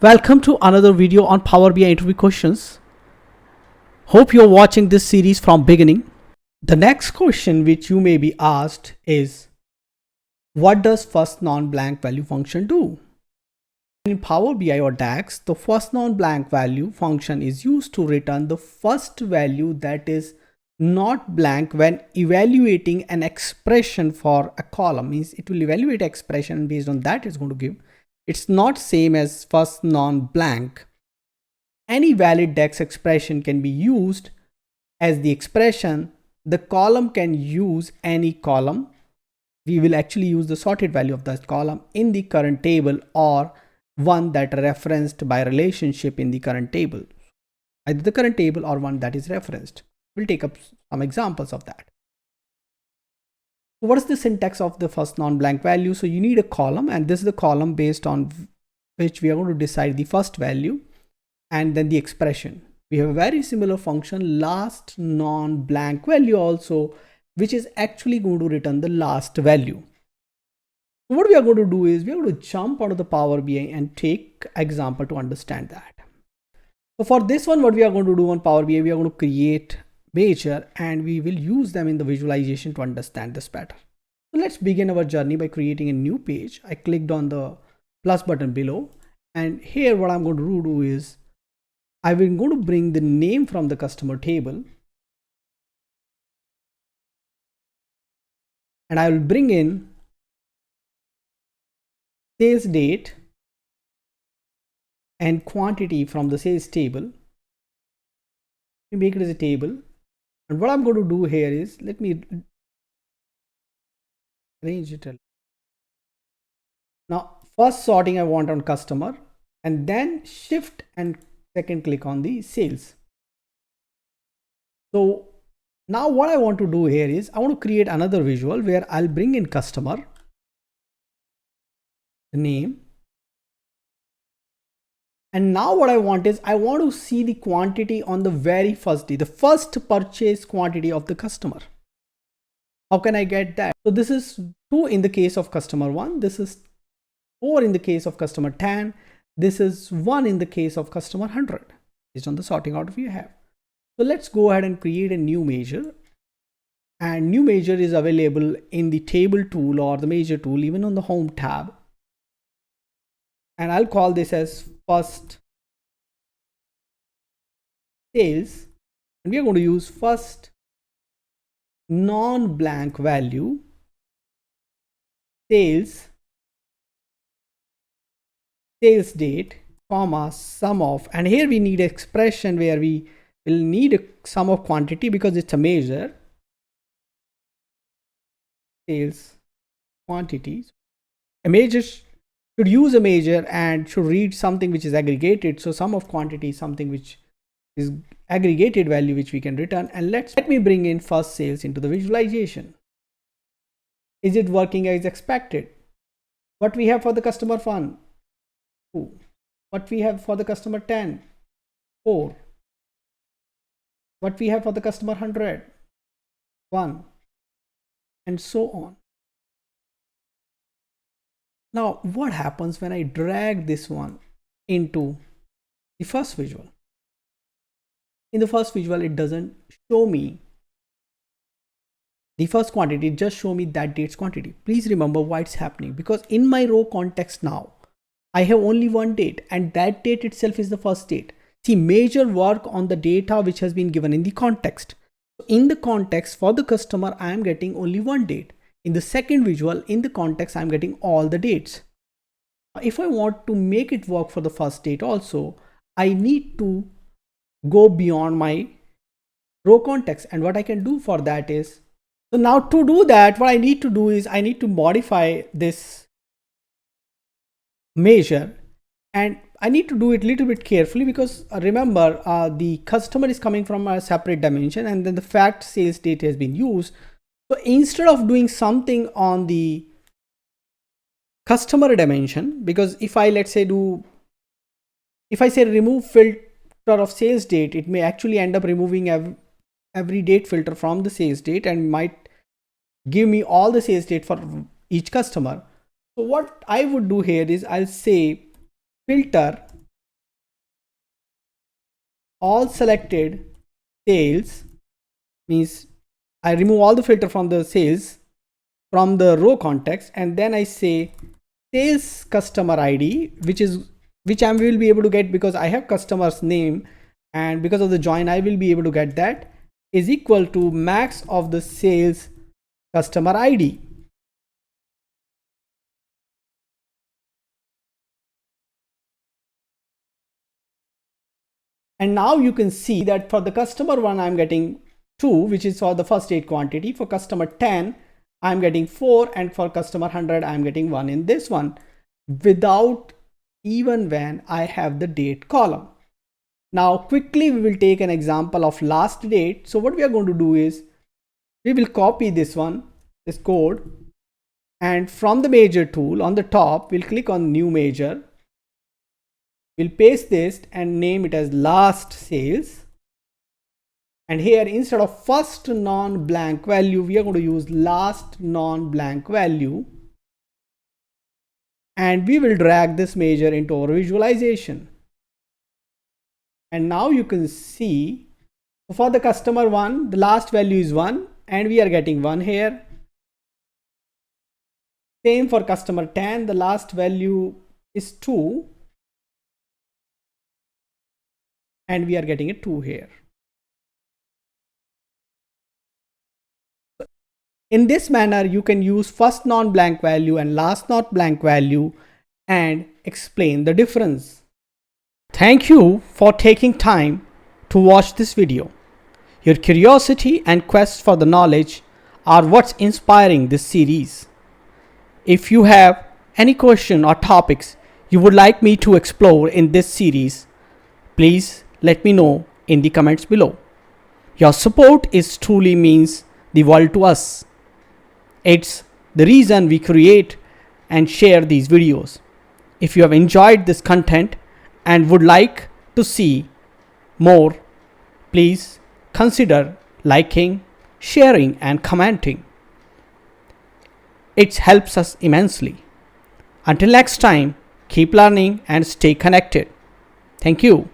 Welcome to another video on Power BI interview questions. Hope you're watching this series from beginning. The next question which you may be asked is, what does first non-blank value function do? In Power BI or DAX, the first non-blank value function is used to return the first value that is not blank when evaluating an expression for a column. Means it will evaluate expression and based on that it's going to give. It's not same as first non-blank. Any valid DAX expression can be used as the expression. The column can use any column. We will actually use the sorted value of that column in the current table or one that referenced by relationship in the current table. Either the current table or one that is referenced. We'll take up some examples of that. What is the syntax of the first non-blank value? So you need a column, and this is the column based on which we are going to decide the first value and then the expression. We have a very similar function, last non-blank value also, which is actually going to return the last value. What we are going to do is we are going to jump onto the Power BI and take example to understand that. So for this one, what we are going to do on Power BI, we are going to create measure and we will use them in the visualization to understand this better. So let's begin our journey by creating a new page. I clicked on the plus button below, and here what I'm going to do is I'm going to bring the name from the customer table, and I will bring in sales date and quantity from the sales table. We make it as a table. And what I'm going to do here is, let me arrange it. Now, first sorting I want on customer, and then shift and second click on the sales. So now what I want to do here is I want to create another visual where I'll bring in customer, the name. And now what I want is I want to see the quantity on the very first day, the first purchase quantity of the customer. How can I get that? So this is 2 in the case of customer 1. This is 4 in the case of customer 10. This is 1 in the case of customer 100 based on the sorting order we have. So let's go ahead and create a new measure. And new measure is available in the table tool or the measure tool, even on the home tab. And I'll call this as first sales, and we are going to use first non-blank value sales date, comma, sum of, and here we need an expression where we will need a sum of quantity because it's a measure, sales quantities. A measure should use a measure and should read something which is aggregated. So sum of quantity is something which is aggregated value which we can return. And let me bring in first sales into the visualization. Is it working as expected? What we have for the customer 1, 2. What we have for the customer 10, 4. What we have for the customer 100, 1, and so on. Now, what happens when I drag this one into the first visual? In the first visual, it doesn't show me the first quantity, it just show me that date's quantity. Please remember why it's happening, because in my row context now, I have only one date, and that date itself is the first date. See, measure work on the data which has been given in the context. So in the context for the customer, I am getting only one date. In the second visual, in the context, I'm getting all the dates. If I want to make it work for the first date also, I need to go beyond my row context. And what I can do for that is, so now to do that, what I need to do is I need to modify this measure, and I need to do it a little bit carefully because remember the customer is coming from a separate dimension, and then the fact sales date has been used. So instead of doing something on the customer dimension, because if I say remove filter of sales date, it may actually end up removing every date filter from the sales date and might give me all the sales date for each customer. So what I would do here is I'll say filter all selected sales, means I remove all the filter from the sales from the row context, and then I say sales customer ID, which I will be able to get because I have customer's name, and because of the join I will be able to get that, is equal to max of the sales customer ID. And now you can see that for the customer 1 I'm getting 2, which is for the first 8 quantity. For customer 10 I'm getting 4, and for customer 100 I'm getting 1 in this one, without even when I have the date column. Now quickly we will take an example of last date. So what we are going to do is we will copy this code, and from the measure tool on the top we'll click on new measure. We'll paste this and name it as last sales. And here instead of first non-blank value, we are going to use last non-blank value. And we will drag this measure into our visualization. And now you can see for the customer 1, the last value is 1, and we are getting 1 here. Same for customer 10, the last value is 2. And we are getting a 2 here. In this manner, you can use first non-blank value and last non-blank value and explain the difference. Thank you for taking time to watch this video. Your curiosity and quest for the knowledge are what's inspiring this series. If you have any question or topics you would like me to explore in this series, please let me know in the comments below. Your support is truly means the world to us. It's the reason we create and share these videos. If you have enjoyed this content and would like to see more, please consider liking, sharing and commenting. It helps us immensely. Until next time, keep learning and stay connected. Thank you.